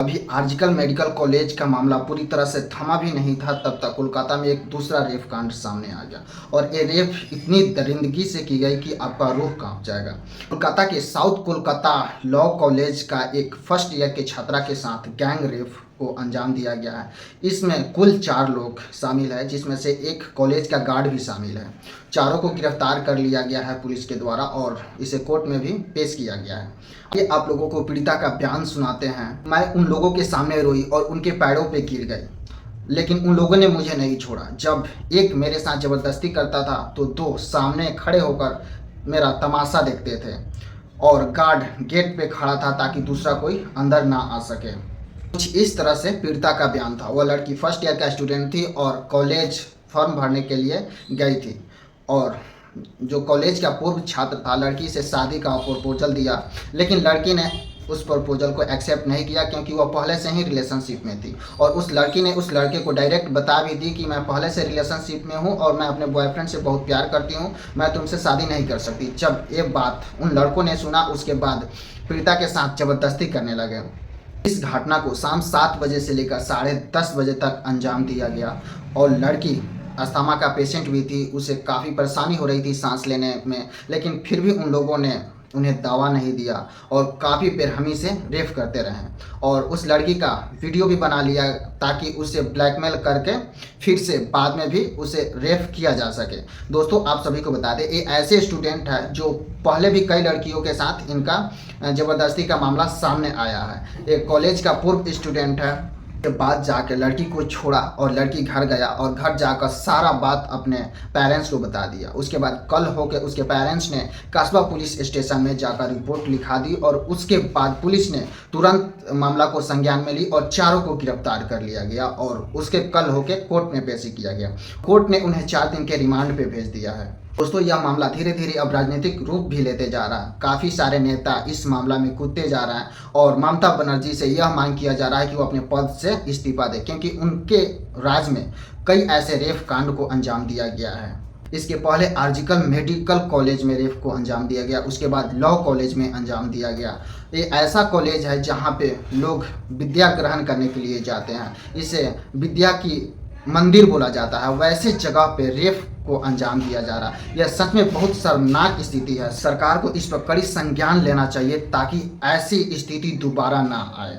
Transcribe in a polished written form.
अभी आर्जिकल medical college का मामला पूरी तरह से थमा भी नहीं था, तब तक कोलकाता में एक दूसरा रेप कांड सामने आ गया। और ये रेप इतनी दरिंदगी से की गई कि आपका रूह कांप जाएगा। कोलकाता के साउथ कोलकाता लॉ कॉलेज का एक फर्स्ट ईयर के छात्रा के साथ गैंग रेप को अंजाम दिया गया है। इसमें कुल 4 लोग शामिल है, जिसमें से एक कॉलेज का गार्ड भी शामिल है। चारों को गिरफ्तार कर लिया गया है पुलिस के द्वारा और इसे कोर्ट में भी पेश किया गया है। ये आप लोगों को पीड़िता का बयान सुनाते हैं। मैं उन लोगों के सामने रोई और उनके पैरों पे गिर गई, लेकिन उन लोगों ने मुझे नहीं छोड़ा। जब एक मेरे साथ ज़बरदस्ती करता था तो 2 सामने खड़े होकर मेरा तमाशा देखते थे और गार्ड गेट पे खड़ा था ताकि दूसरा कोई अंदर ना आ सके। कुछ इस तरह से पीड़िता का बयान था। वह लड़की फर्स्ट ईयर का स्टूडेंट थी और कॉलेज फॉर्म भरने के लिए गई थी और जो कॉलेज का पूर्व छात्र था, लड़की से शादी का प्रपोजल दिया, लेकिन लड़की ने उस प्रपोजल को एक्सेप्ट नहीं किया क्योंकि वह पहले से ही रिलेशनशिप में थी। और उस लड़की ने उस लड़के को डायरेक्ट बता भी दी कि मैं पहले से रिलेशनशिप में हूँ और मैं अपने बॉयफ्रेंड से बहुत प्यार करती हूँ, मैं तुमसे शादी नहीं कर सकती। जब ये बात उन लड़कों ने सुना, उसके बाद पीड़िता के साथ ज़बरदस्ती करने लगे। इस घटना को शाम 7 बजे से लेकर 10:30 बजे तक अंजाम दिया गया और लड़की अस्थमा का पेशेंट भी थी, उसे काफ़ी परेशानी हो रही थी सांस लेने में, लेकिन फिर भी उन लोगों ने उन्हें दवा नहीं दिया और काफ़ी बेरहमी से रेप करते रहे। और उस लड़की का वीडियो भी बना लिया ताकि उसे ब्लैकमेल करके फिर से बाद में भी उसे रेप किया जा सके। दोस्तों, आप सभी को बता दें, ये ऐसे स्टूडेंट है जो पहले भी कई लड़कियों के साथ इनका ज़बरदस्ती का मामला सामने आया है। एक कॉलेज का पूर्व स्टूडेंट है। के बाद जाकर लड़की को छोड़ा और लड़की घर गया और घर जाकर सारा बात अपने पेरेंट्स को बता दिया। उसके बाद कल होकर उसके पेरेंट्स ने कस्बा पुलिस स्टेशन में जाकर रिपोर्ट लिखा दी और उसके बाद पुलिस ने तुरंत मामला को संज्ञान में ली और चारों को गिरफ्तार कर लिया गया और उसके कल होकर कोर्ट में पेश किया गया। कोर्ट ने उन्हें 4 दिन के रिमांड पे भेज दिया है। दोस्तों, यह मामला धीरे धीरे अब राजनीतिक रूप भी लेते जा रहा है। काफ़ी सारे नेता इस मामला में कूदते जा रहे हैं और ममता बनर्जी से यह मांग किया जा रहा है कि वो अपने पद से इस्तीफा दें, क्योंकि उनके राज में कई ऐसे रेप कांड को अंजाम दिया गया है। इसके पहले आर्जिकल मेडिकल कॉलेज में रेप को अंजाम दिया गया, उसके बाद लॉ कॉलेज में अंजाम दिया गया। ये ऐसा कॉलेज है जहाँ पे लोग विद्या ग्रहण करने के लिए जाते हैं। इसे विद्या की मंदिर बोला जाता है। वैसे जगह पे रेप को अंजाम दिया जा रहा है। यह सच में बहुत शर्मनाक स्थिति है। सरकार को इस पर कड़ी संज्ञान लेना चाहिए ताकि ऐसी स्थिति दोबारा ना आए।